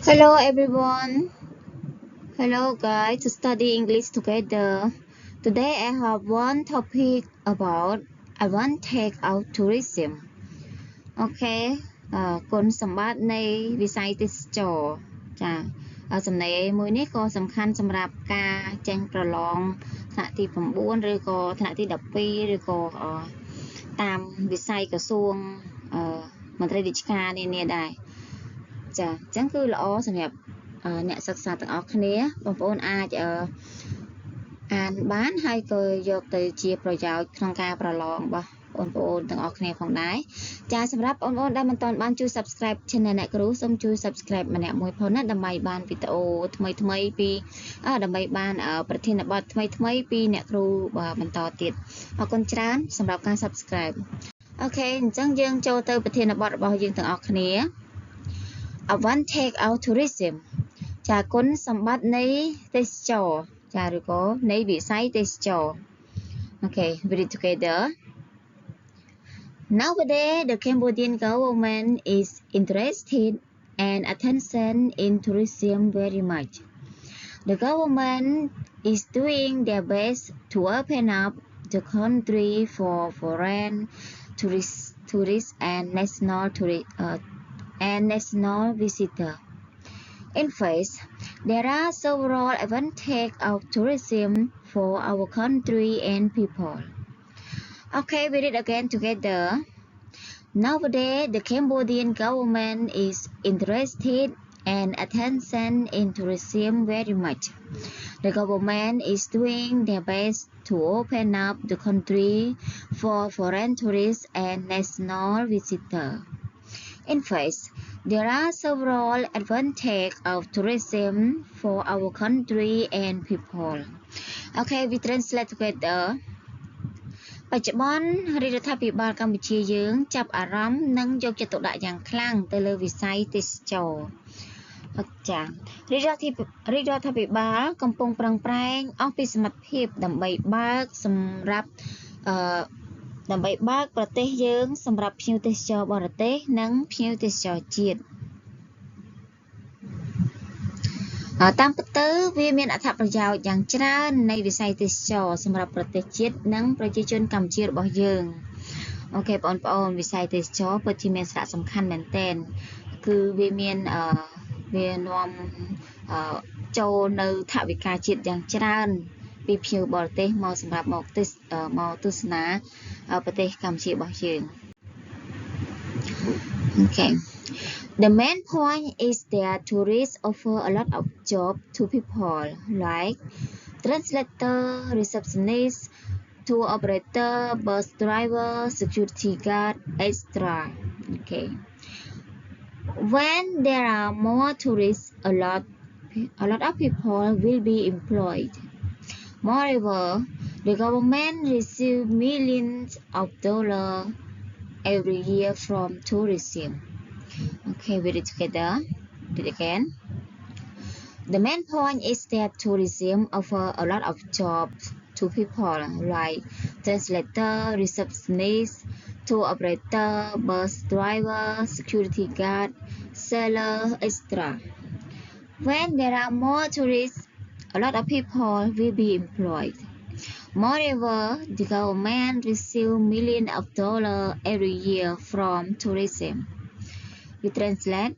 Hello everyone. Hello guys to study English together. Today I have one topic about advantage of tourism. Okay គុណសម្បត្តិនៃវិស័យទេសចរណ៍ចាសំណេរមួយនេះក៏សំខាន់សម្រាប់ការចេញប្រឡងថ្នាក់ទី9ឬក៏ថ្នាក់ទី12ឬក៏តាមវិស័យក្រសួងមន្ត្រីរាជការនានាដែរចាអញ្ចឹងគឺល្អសម្រាប់អ្នកសិក្សាទាំងអស់គ្នាបងប្អូនអាចអានបានហើយក៏យកទៅជាប្រយោជន៍ក្នុងការប្រឡងរបស់បងប្អូនទាំងអស់គ្នាផងដែរចាសម្រាប់បងប្អូនដែលមិនទាន់បានជួយ Subscribe Channel អ្នកគ្រូសូមជួយ Subscribe ម្នាក់មួយផងណាដើម្បីបានវីដេអូថ្មីៗពីដើម្បីបានប្រធានបទថ្មីៗពីអ្នកគ្រូបន្តទៀតអរគុណច្រើនសម្រាប់ការ Subscribe អូខេអញ្ចឹងយើងចូលទៅប្រធានបទរបស់យើងទាំងអស់គ្នា Advantage of tourism ចាគុណសម្បត្តិនៃទេសចរណ៍ចាឬក៏នៃវិស័យទេសចរណ៍ Okay we read together Nowadays the Cambodian government is interested and attention in tourism very much The government is doing their best to open up the country for foreign tourists and national visitors In fact, there are several advantages of tourism for our country and people. Okay, we read again together. Nowadays, the Cambodian government is interested and attention in tourism very much. The government is doing their best to open up the country for foreign tourists and national visitors. In fact, there are several advantages of tourism for our country and people. Okay, we translate together. បច្ចុប្បន្នរដ្ឋាភិបាលកម្ពុជាយើងចាប់អារម្មណ៍និងយកចិត្តទុកដាក់យ៉ាងខ្លាំងទៅលើវិស័យទេសចរណ៍ចា៎រដ្ឋាភិបាលកំពុងប្រឹងប្រែងអស់ពីសមត្ថភាពដើម្បីបើកប្រទេសយើងសម្រាប់ភ្ញៀវទេសចរបរទេសនិងភ្ញៀវទេសចរជាតិតាមពិតទៅវាមានអត្ថប្រយោជន៍យ៉ាងច្រើននៃវិស័យទេសចរសម្រាប់ប្រទេសជាតិនិងប្រជាជនកម្ពុជារបស់យើងអូខេបងប្អូនវិស័យទេសចរពិតជាមានសារៈសំខាន់មែនទែនគឺវាមានវានាំចូលនៅថវិកាជាតិយ៉ាងច្រើនពីភ្ញៀវបរទេសមកសម្រាប់មកទស្សនាប្រទេសកម្ពុជារបស់យើង Okay The main point is that tourists offer a lot of jobs to people like translator, receptionist, tour operator, bus driver, security guard, etc. Okay. When there are more tourists, a lot of people will be employed. Moreover, the government receives millions of dollars every year from tourism. Okay, we read together. Read again. The main point is that tourism offers a lot of jobs to people like translator, receptionist, tour operator, bus driver, security guard, seller, etc. When there are more tourists, a lot of people will be employed. Moreover, the government receives millions of dollars every year from tourism. We translate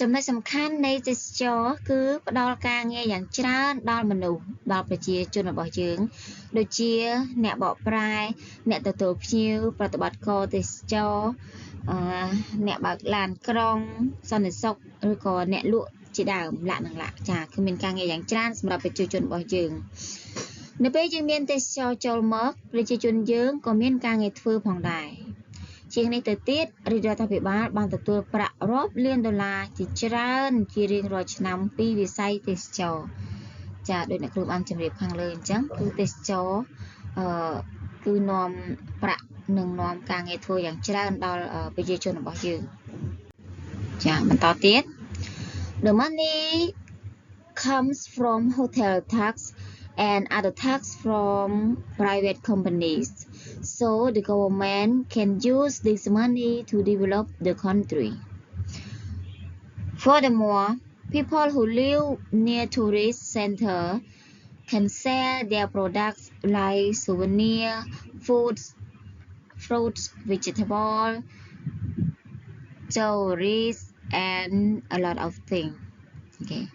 ចំណុចសំខាន់នៃទេសចរគឺផ្ដល់ការងារយ៉ាងច្រើនដល់មនុស្សដល់ប្រជាជនរបស់យើងដូចជាអ្នកបកប្រែអ្នកទទួលភ្ញៀវប្រតិបត្តិការទេសចរអ្នកបើកឡានក្រុងសន្តិសុខឬក៏អ្នកលក់ជាដើមលក្ខណៈចាគឺមានការងារយ៉ាងច្រើនសម្រាប់ប្រជាជនរបស់យើងនៅពេលយើងមានទេសចរចូលមកប្រជាជនយើងក៏មានការងារធ្វើផងដែរជាងនេះទៅទៀតរដ្ឋាភិបាលបានទទួលប្រាក់រាប់លានដុល្លារជាច្រើនជារៀងរាល់ឆ្នាំពីវិស័យទេសចរចាដោយអ្នកគ្រូបានជម្រាបខាងលើអញ្ចឹងគឺទេសចរគឺនាំប្រាក់និងនាំការងារធ្វើយ៉ាងច្រើនដល់ប្រជាជនរបស់យើងចាបន្តទៀត The money comes from hotel tax and other tax from private companies so the government can use this money to develop the country. Furthermore, People who live near tourist center can sell their products like souvenir, foods, fruits, vegetables, jewelry, and a lot of things. Okay.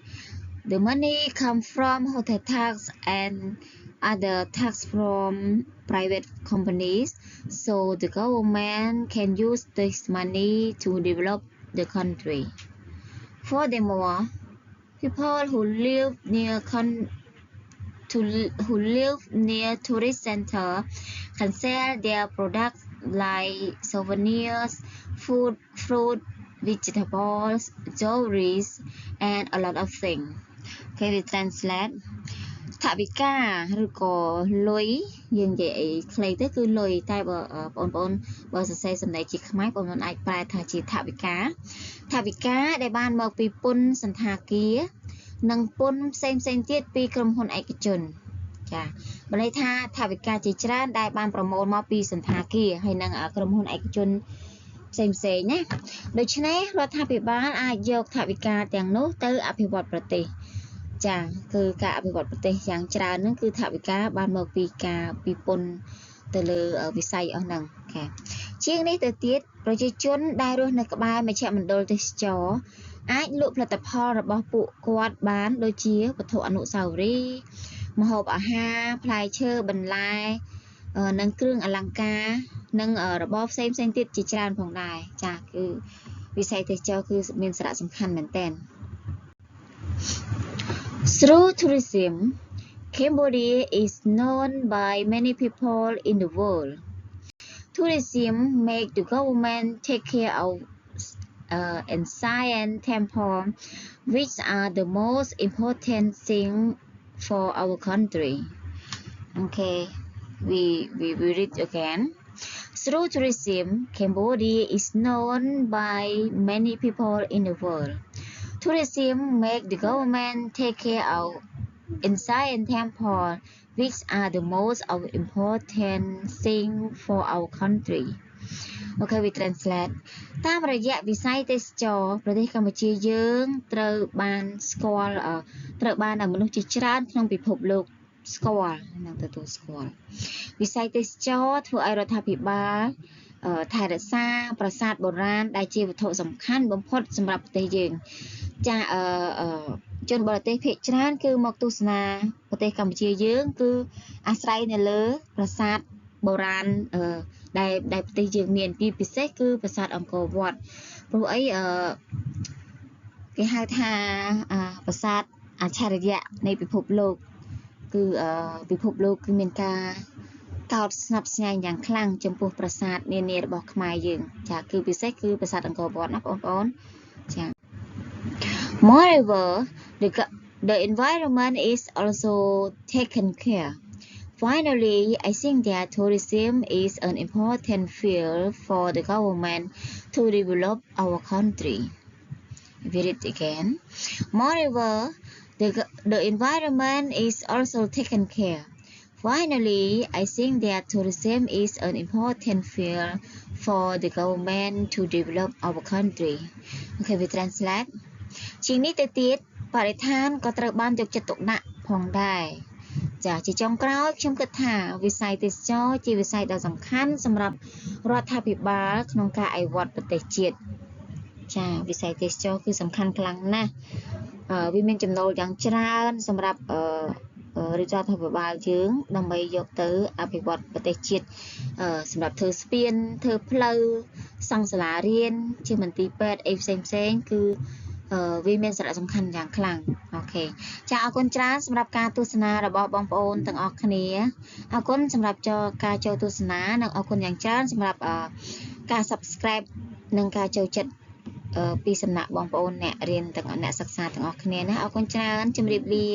The money comes from hotel tax and other tax from private companies, so the government can use this money to develop the country. Furthermore, people who live near tourist center can sell their products like souvenirs, food, fruit, vegetables, jewelry, and a lot of things. Okay, we translate. ថវិកាឬក៏លុយយើងនិយាយខ្លីទៅគឺលុយតែបងប្អូនបើសរសេរសម្ដីជាខ្មែរបងប្អូនអាចប្រែថាជាថវិកាដែលបានមកពីពន្ធសន្តាគារនិងពន្ធផ្សេងទៀតពីក្រុមហ៊ុនឯកជនចាបានន័យថាថវិកាជាច្រើនដែលបានប្រមូលមកពីសន្តាគារហើយនិងក្រុមហ៊ុនឯកជនផ្សេងណាដូច្នេះរដ្ឋាភិបាលអាចយកថវិកាទាំងនោះទៅអភិវឌ្ឍប្រទេសចាគឺការអភិវឌ្ឍប្រទេសយ៉ាងច្រើនហ្នឹងគឺថវិកាបានមកពីការពីពន្ធទៅលើវិស័យអស់ហ្នឹងចាជាងនេះទៅទៀតប្រជាជនដែលរស់នៅក្បែរមជ្ឈមណ្ឌលទេសចរអាចលក់ផលិតផលរបស់ពួកគាត់បានដូចជាវត្ថុអនុស្សាវរីយ៍ម្ហូបអាហារផ្លែឈើបន្លែនិងគ្រឿងអលង្ការនិងរបស់ផ្សេងទៀតជាច្រើនផងដែរចាគឺវិស័យទេសចរគឺមានសារៈសំខាន់មែនទែនThrough tourism, Cambodia is known by many people in the world. Tourism makes the government take care of ancient temples, which are the most important thing for our country. Okay, we read again. Through tourism, Cambodia is known by many people in the world. Tourism makes the government take care of ancient temples, which are the most important thing for our country. Okay, we translate. តាមរយៈវិស័យទេសចរប្រទេសកម្ពុជាយើងត្រូវបានមនុស្សជាច្រើនក្នុងពិភពលោកស្គាល់និងទទួលស្គាល់វិស័យទេសចរធ្វើឲ្យរដ្ឋាភិបាលថែរក្សាប្រាសាទបុរាណដែលជាវត្ថុសំខាន់បំផុតសម្រាប់ប្រទេសយើងចាជនបរទេសភាគច្រើនគឺមកទស្សនាប្រទេសកម្ពុជាយើងគឺអាស្រ័យនៅលើប្រាសាទបុរាណដែលប្រទេសយើងមានពីពិសេសគឺប្រាសាទអង្គរវត្តព្រោះអីគេហៅថាប្រាសាទអច្ឆរិយៈនៃពិភពលោកគឺពិភពលោកគឺមានការកោតស្ញប់ស្ញែងយ៉ាងខ្លាំងចំពោះប្រាសាទនានារបស់ខ្មែរយើងចាគឺពិសេសគឺប្រាសាទអង្គរវត្តណាបងប្អូនចា Moreover, the environment is also taken care. Finally, I think that tourism is an important field for the government to develop our country. Read it again. Moreover, the environment is also taken care. Finally, I think that tourism is an important field for the government to develop our country. Okay, we translate. ជាងនេះទៅទៀតបរិស្ថានក៏ត្រូវបានយកចិត្តទុកដាក់ផងដែរចាជាចុងក្រោយខ្ញុំគិតថាវិស័យទេសចរជាវិស័យដ៏សំខាន់សម្រាប់រដ្ឋាភិបាលក្នុងការអភិវឌ្ឍប្រទេសជាតិចាវិស័យទេសចរគឺសំខាន់ខ្លាំងណាស់វាមានចំណូលយ៉ាងច្រើនសម្រាប់រដ្ឋាភិបាលយើងដើម្បីយកទៅអភិវឌ្ឍប្រទេសជាតិសម្រាប់ធ្វើស្ពានធ្វើផ្លូវសង់សាលារៀនជាមន្ទីរពេទ្យអីផ្សេងគឺវាមានសារៈសំខាន់យ៉ាងខ្លាំងអូខេចាអរគុណច្រើនសម្រាប់ការទស្សនារបស់បងប្អូនទាំងអស់គ្នាអរគុណសម្រាប់ការចូលទស្សនានិងអរគុណយ៉ាងច្រើនសម្រាប់ការ Subscribe និងការចូលចិត្តពីសំណាក់បងប្អូនអ្នករៀនទាំងអ្នកសិក្សាទាំងអស់គ្នាណាអរគុណច្រើនជម្រាបលា